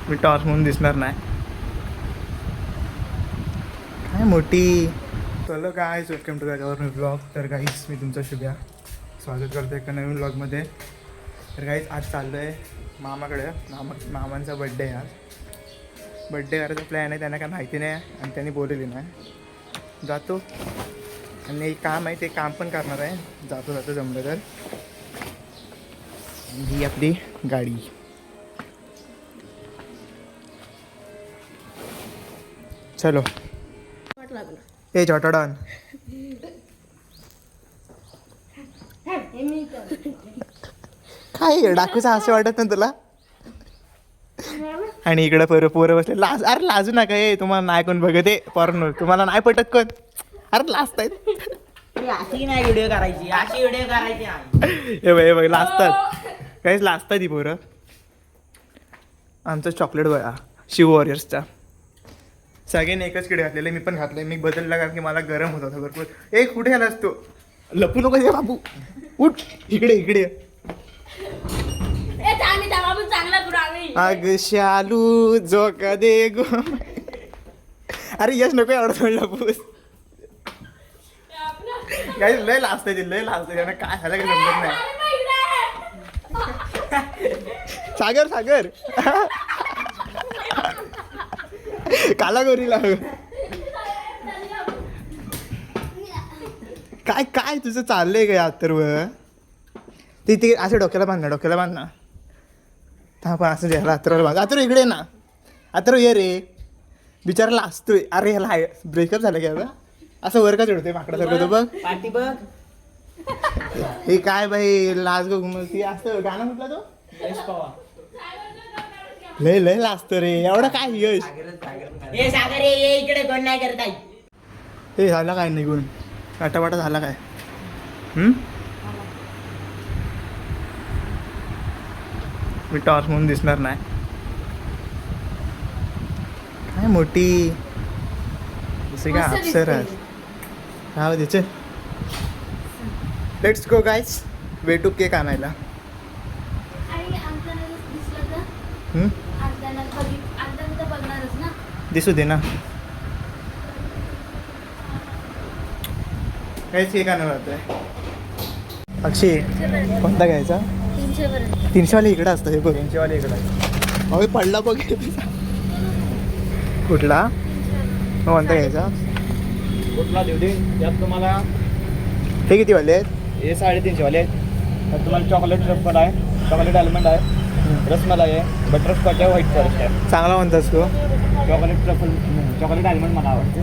मी torch म्हणून दिसणार नाही. काय मोठी. चलो गाईज, वेलकम टू त्याच्यावर मी ब्लॉग. तर गाईज मी तुमचं शुभ्या स्वागत करतो एका नवीन ब्लॉगमध्ये. तर गाईज आज चाललो आहे मामाकडे. मामांचा बड्डे आहे आज. बड्डे करायचा प्लॅन आहे, त्यांना काय माहिती नाही आणि त्यांनी बोललेली नाही. जातो आणि एक काम आहे ते काम पण करणार आहे. जातो जमलं तर. ही आपली गाडी. चलो ए चॉटॉडॉन. काय डाकूचं असं वाटत ना तुला? आणि इकडं पोरं बसले. अरे लाजू नका. तुम्हाला नाही कोण बघत आहे पोरांनो, तुम्हाला नाही पटत कोण. अरे लाजतायत. अशी नाही व्हिडिओ करायची, अशी व्हिडिओ करायची. हे बघ लाजतात. काहीच लाजतात ही पोरं. आमचं चॉकलेट बघा शिव वॉरियर्सचा. सगळ्यांनी एकच किडे घातलेले, मी पण घातले. मी बदलला कारण की मला गरम होत होता भरपूर. कुठे आलास तू? लपू नको ये बाबू. उठ इकडे. अग शालू जोक दे गो. अरे यश नको एवढं थोडं लपूस. काही लय लाजतंय त्यांना काय झालं काही समजत नाही. सागर काला गोरीला. काय तुझं चाललंय काय अथर्व? ते असं डोक्याला बांध ना. हा पण असं द्यायला अथर्वला बांध. अथर्व इकडे ना. अथर्व ये रे. बिचाराला असतोय. अरे ह्याला ब्रेकअप झालं का आता? असं वर का चढतोय माकडासारखं तो बघ. पाठी बघ. हे काय बाई लाज गो घुमती असतं. गाणं म्हटलं तो लय लाजतो रे. एवढं काय यश? हे सागर ये इकडे, कोण नाही करत आहे. हे झाला काय निघून आटावाटा झाला काय? मी टॉर्च म्हणून दिसणार नाही. काय मोठी जसे काय अप्सर राहू दे. Let's go guys. वेटू केक आणायला. दिसू दे ना. काहीच केक आणायला जातोय. अक्षय कोणता घ्यायचा? 300 वाले इकडे असतं. हे बघ 300 वाले इकडे. अहो पडला बघ. कुठला? कोणता घ्यायचा? कुठला देऊ दे. यात तुम्हाला हे किती वाले आहेत? हे 350 वाले आहेत. त्यात तुम्हाला चॉकलेट ट्रफल आहे, चॉकलेट आल्मंड आहे, रसमलाई आहे, बटरस्कॉच आहे, व्हाईट फॉरेस्ट आहे. चांगला म्हणतास तू. चॉकलेट ट्रफल, चॉकलेट आल्मंड मला आवडते.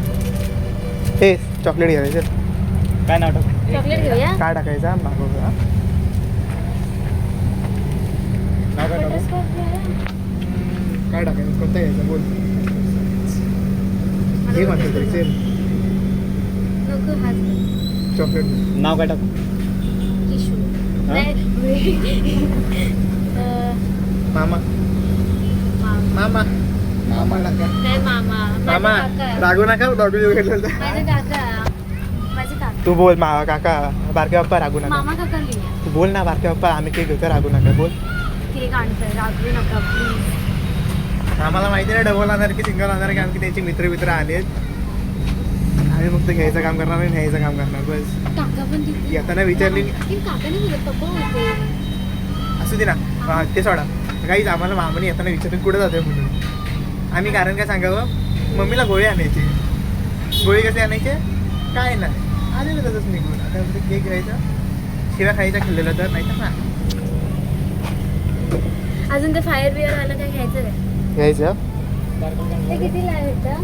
हे चॉकलेट घ्यायचं. काय नाव टाक? चॉकलेट घेऊया. काय टाकायचा मागवूया. नाव काय टाकू? काय टाकायचं? कोणता घ्यायचा बोल. हे म्हणतो तरी नको हात. चॉकलेट. नाव काय टाकू? टिशू. मामा मामा मामा टाका. नाही मामा. मामा रागू नका. डॉक्टर घेतलं माझे काका. माझे काका. तू बोल काका. बारके बाप्पा रागू नका. मामा काका लिहिया. तू बोल ना बारके बाप्पा. आम्ही केक घेतो रागू नका. बोल. केक आणतोय, रागवू नका प्लीज. आम्हाला माहिती नाही डबल आणणार की सिंगल आणणार, कारण की त्यांचे मित्र आलेत. आम्ही फक्त घ्यायचं काम करणार आणि न्यायचं काम करणार बस. काका पण तिथे येताना विचारली. काका नाही बोलत, पप्पा होते. असू दे ना. ते सोडा. काहीच आम्हाला मामाने येताना विचारून कुठे जातोय म्हणून. आम्ही कारण काय सांगावं, मम्मीला गोळी आणायची. गोळी कशी आणायचे काय नाही आलेलं तसंच निघून. आता केक घ्यायचा, शिव्या खायचा खाल्लेलं तर नाही तर ना. अजून ते फायर बिअर आलं काय घ्यायचं काय? घ्यायचं. ते कितीला आहे होता?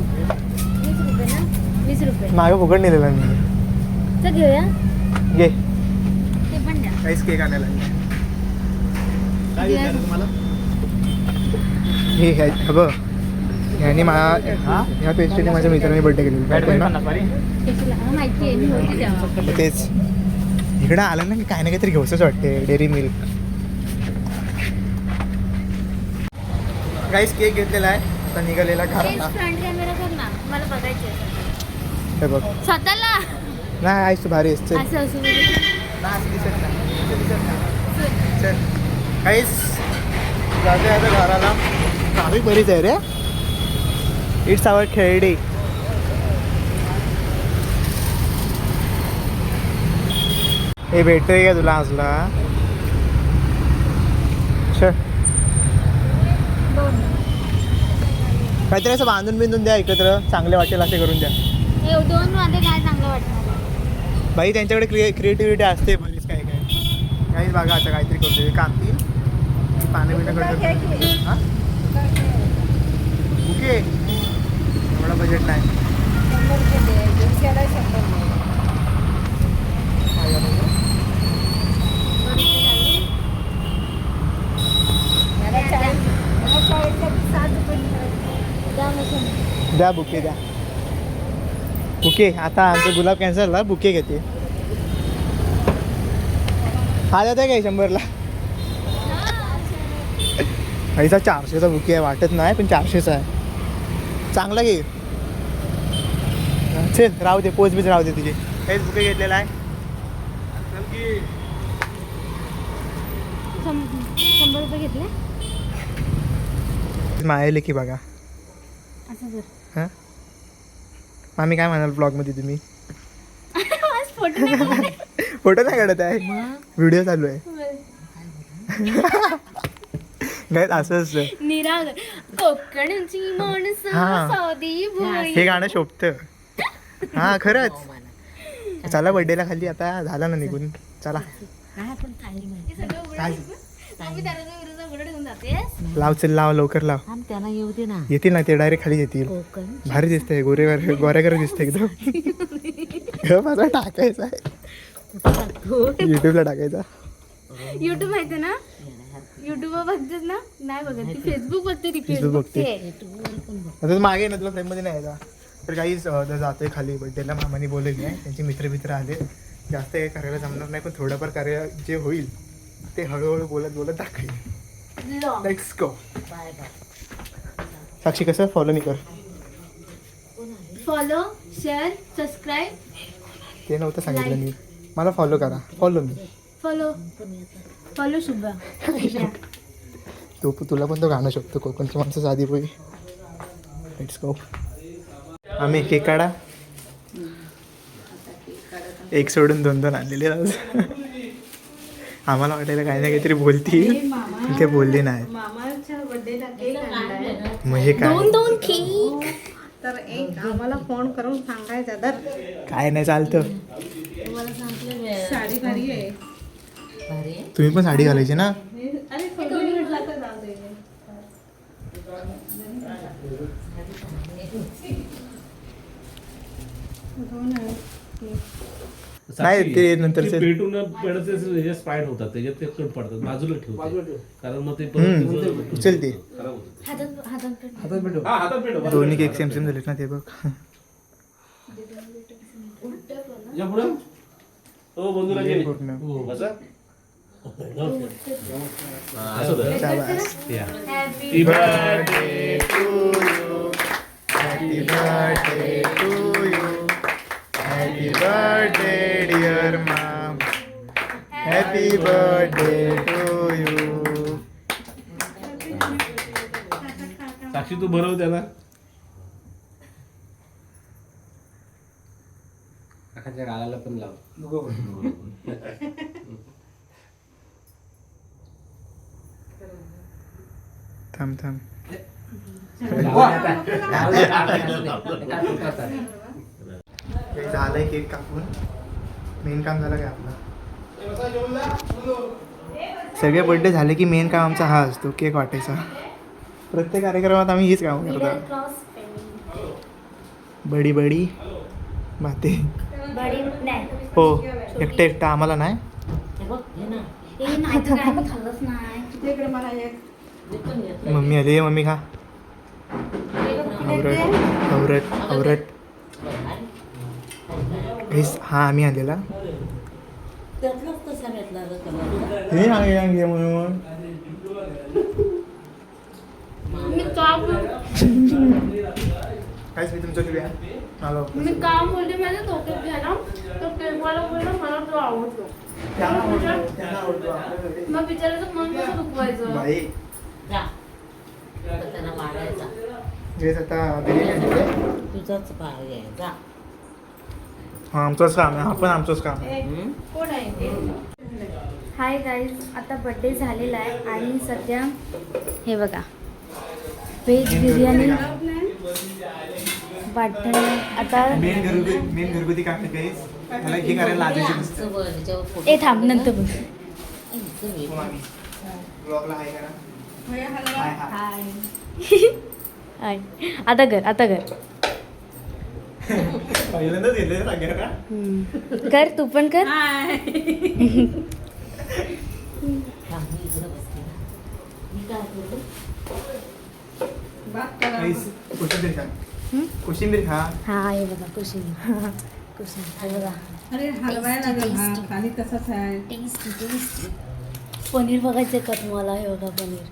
20 रुपये ना? 20 रुपये. मागं फुकट नेलेला मी. तर घेऊया. घे. ते पण द्या. काहीच केक आणायला काय विचारलं तुम्हाला? हे घ्यायचं बघ. ह्याने ह्या पेस्ट्रीने माझ्या मित्राने बर्थडे केलेला. माहिती आहे, मी होती तेव्हा. तेच इकडं आलं ना की काही ना काहीतरी घेऊसच वाटते. Dairy milk. काहीच केक घेतलेला आहे. आता निघालेला घराला. फ्रंट कॅमेरा कर ना, मला बघायचं. हे बघ. स्वतःला नाही आईस तू भारी असते. असं असं दिसत नाही. चल काहीच जाते आता घराला. ट्रॅफिक बरीच आहे रे. इट्स आवर खेळडे. हे भेटतोय का तुला असला? काहीतरी असं बांधून बिंदून द्या एकत्र, चांगले वाटेल असे करून द्या. हे 2 मध्ये काय चांगलं वाटणार? बाई त्यांच्याकडे क्रिएटिव्हिटी असते बरीच. काय काय काही बघा आता काहीतरी करतो कामतील पाणी बिणं करतो. हां ओके, एवढा बजेट नाही. द्या बुके द्या. बुके आता आमचं गुलाब कॅन्सल झाला. बुके घेते. हा जात आहे काय 100ला? पैसा 400चा बुके आहे. वाटत नाही पण 400चा आहे. चांगला घे. चल राहू दे. पोच बीच राहू दे तुझे. हेच बुके घेतलेला आहे. 100 रुपये घेतले. मायले की बघा. असं कर. हां मामी काय म्हणाल ब्लॉगमध्ये तुम्ही? फोटो नाही काढत आहे, व्हिडिओ चालू आहे. नाही असं असतं. निराग कोकणची माणसं हां. साधी भोळी. हे गाणं शोभतं. हां खरंच. चला बर्थडेला खाली आता झाला ना निघून. चला काय आम्ही त्याला विरुद्ध उघडं ठेवून जातेस. लाव. चल लाव लवकर लाव. त्यांना येऊ दे ना. येतील ना ते डायरेक्ट खाली येतील. कोकण भारी दिसतंय. गोरेगर दिसतंय एकदम. माझा टाकायचा आहे युट्यूबला टाकायचा. युट्यूब माहिती ना? युट्यूब बघतेस ना? नाही बघत ती. फेसबुक बघते ती. फेसबुक बघते. बघते. आता मागे ना तुला फ्रेममध्ये नाही यायचा तर काहीच जातोय खाली बड्डेला. मामाने बोलवली आहे. त्यांचे मित्र आले. जास्त काही करायला जमणार नाही पण थोडंफार कार्य जे होईल ते हळूहळू बोलत बोलत दाखवेल. Let's go. साक्षी कसं फॉलो नाही कर. Follow share subscribe. ते नव्हतं सांगितलं मी. मला फॉलो करा. Follow me. फॉलो शुभा. तुला पण तो गाणं शकतो. कोकणची माणसं साधी पोळी. Let's go. आम्ही केक काढा. एक सोडून 2 आणलेले आज. आम्हाला वाटायला काही ना काहीतरी बोलतील ते बोलले नाही. मग हे काय 2 केक. तर एक आम्हाला फोन करून सांगायचं तर काय नाही चालतं. साडी भारी आहे. तुम्ही पण साडी घालायची ना. अरे फोटो भेटला तर जाऊ दे. नाही ते नंतरचे. पेटून स्प्राईट होतात त्याच्यात ते कट पडतात. बाजूला ठेवतात कारण मग ते परत उचल ते. खराब होतं. हातात भेटू. हा हातात पेटव. दोन्ही केक सेम झालेत ना ते बघ. या पुढं. हो बंधूला घे. पूर्ण. बसा. असं धर. शाबास. Happy birthday to you. Happy birthday to you. Happy birthday dear mom. Happy birthday to you. साक्षी तू भरव त्याला. काकाच्या गालाला पण लाव. थांब. झालंय केक कापून. मेन काम झालं काय आपलं. सगळे बर्थडे झाले की मेन काम आमचा हा असतो केक वाटायचा. प्रत्येक कार्यक्रमात आम्ही हीच काम करतो. बडी बाते. हो एकटं आम्हाला नाही. तिकडे मला एक मम्मी आली. मम्मी खा. आवरट हा आम्ही आलेला. हे सांगे म्हणून काहीच मी तुमचं घेऊया. मी काम बोलते माझ्या डोक्यात घ्यायला तो केकवाला बोलला मला तो आवडतो. मग बिचाराचं मन कसं दुखवायचं. बाई जे आता बिर्याणी आणली. तुझाच भाग आहे जा. हा आमचंच काम आहे, हा पण आमचंच काम आहे. कोण आहे ते? हाय गाईज, आता बड्डे झालेला आहे आणि सध्या हे बघा व्हेज बिर्याणी वाटण आता मेन घरगुती काम आहे गाईस. मला हे करायला लाजायचं नसतं. ए थांब नंतर बोल. ब्लॉगला हाय करा. हाय हाय. हाय. आता कर पहिल्यांदाच येते सगळ्यांना. कर तू पण कर. गाईस, कोशिंबीर खा. कोशिंबीर खा. हा हे बघा कोशिंबीर हे बघा अरे हलवायला लागेल हा, खाली तसंच आहे. टेस्टी पनीर बघायचं का तुम्हाला? हे बघा पनीर,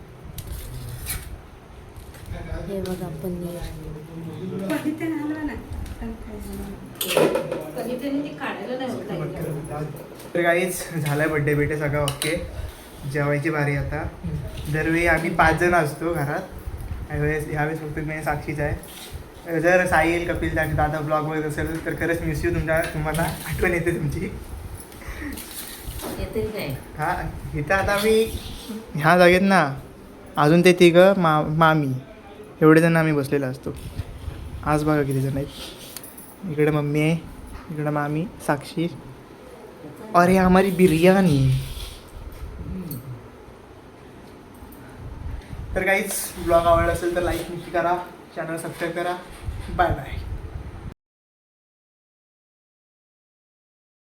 हे बघा पनीर. कधीतरी हलवा ना. कधीतरी ते काढायला नाही होत. तर काहीच झालाय बड्डे सगळं ओके. जेवायची बारी आता. दरवेळी आम्ही 5 जण असतो घरात. यावेळेस फक्त मी साक्षीच आहे. जर साहिल, कपिल आणि दादा ब्लॉग बघत असेल तर खरंच मिस यू. तुम्हाला आठवण येते तुमची. हा इथं आता मी ह्या जागेत ना अजून ते तिघं मामी एवढे जण आम्ही बसलेलो असतो. आज बघा किती जण आहेत. इकडे मम्मी आहे, इकडे मामी, साक्षी. अरे हमारी बिर्याणी. तर काहीच ब्लॉग आवडला असेल तर लाईक नक्की करा, चॅनल सबस्क्राईब करा. Bye bye.